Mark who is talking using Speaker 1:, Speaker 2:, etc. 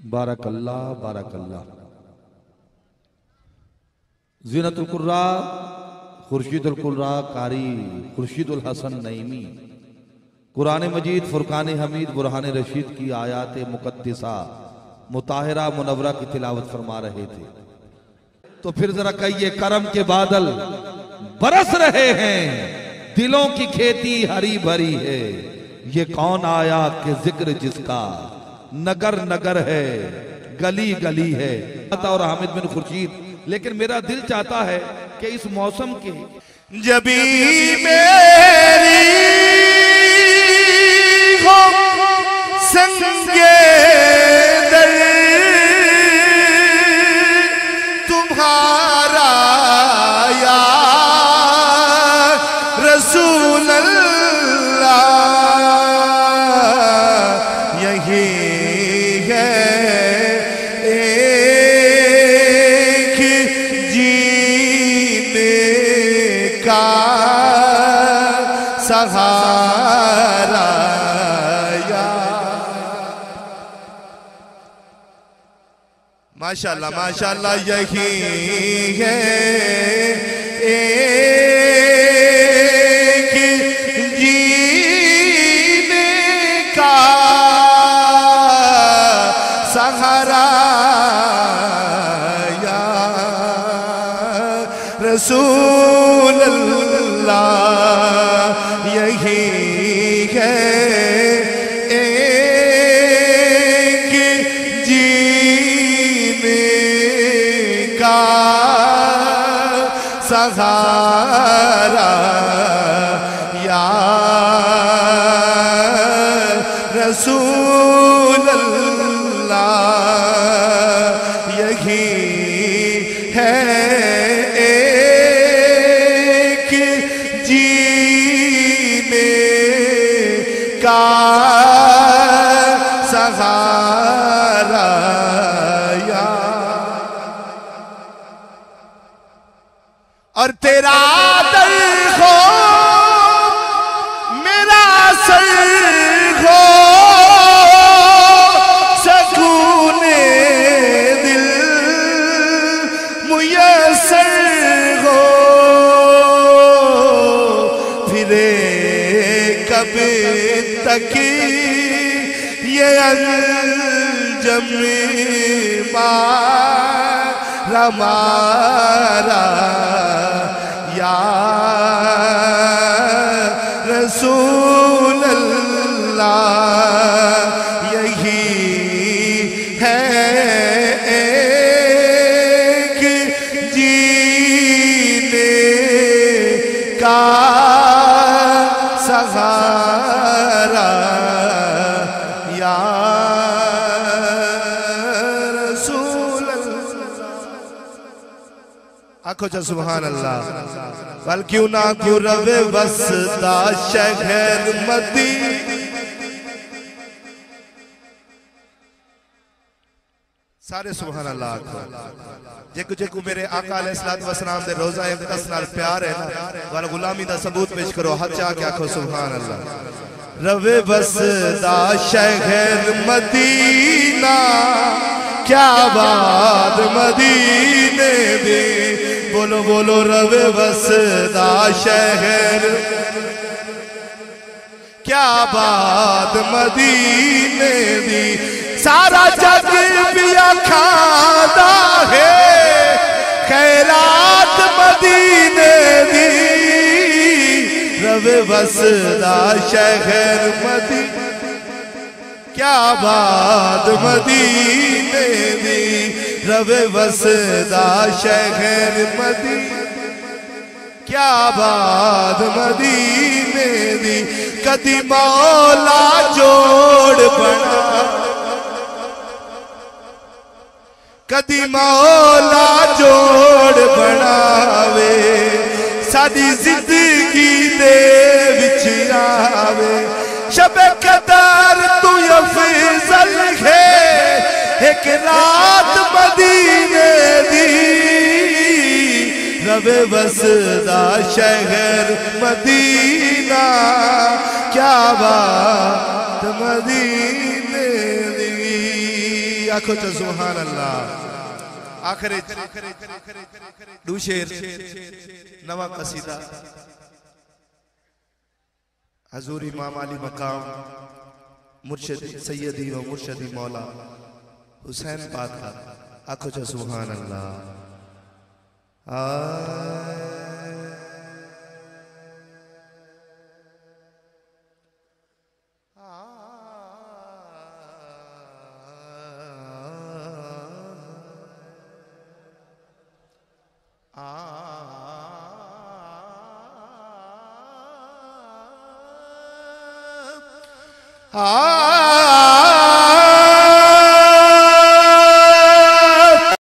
Speaker 1: बारकल्ला बारकल्ला। ज़ीनतुल कुर्रा खुर्शीदुल कुर्रा कारी खुर्शीदुल हसन नईमी कुरान मजीद फुरकान हमीद बुरहान रशीद की आयात मुकद्दिसा मुताहिरा मुनव्वरा की तिलावत फरमा रहे थे। तो फिर जरा कहिए, करम के बादल बरस रहे हैं, दिलों की खेती हरी भरी है, ये कौन आया कि जिक्र जिसका नगर नगर है गली गली है। और हामिद बिन खुर्शीद, लेकिन मेरा दिल चाहता है कि इस मौसम के
Speaker 2: जबी मेरी हो संगे दर तुम्हारा या रसूल अल्लाह, यही है एक जीने का सहारा। माशाअल्लाह माशाअल्लाह, यही है एक जीने का सहारा या रसूल अल्लाह, यही है सहारा या रसूल अल्लाह, यही है एक जीने का सहारा या। और तेरा दर हो मेरा सर हो, सकूने दिल मुयस्सर हो, फिरे कब तक ये अंजम हमारा या रसूल अल्लाह, यही है एक जीने का सहारा या रसूल अल्लाह। आखो जा सुभान अल्लाह। बल क्यों ना क्यों रवे वसदा शहर मदी, सारे सुभान अल्लाह आखो। जेको जेको मेरे आका अलैहिस्सलातु वस्सलाम दे रोजा इक़दस नाल प्यार है ना, वाला गुलामी दा सबूत पेश करो, हाथ चा के आखो सुभान अल्लाह। रवे वसदा शहर मदीना, क्या बात मदीने दे, बोलो बोलो रवे वसदा शहर, क्या बात मदीने दी, सारा जग पिया खादा है खैरात मदीने दी, रवे वसदा शहर मदी, क्या बात मदीने दी, रवे वसदा शहर मदी, क्या बात मदीने दी, कदी मौला जोड़ बना, कदी मौला जोड़ बनावे, साडी जिंदगी दे विच आवे, शबे कदर तू अफजल है एक रात मदीने दी, रवे वसदा शहर मदीना, क्या बात मदीने दी। आखो तो सुभान अल्लाह। आखिर दूशेर नवा कसीदा हजूर इमाम अली मकाम मुर्शिद सैयदी व मुर्शदी मौला हुसैन पाक का आखो तो सुभान अल्लाह। आ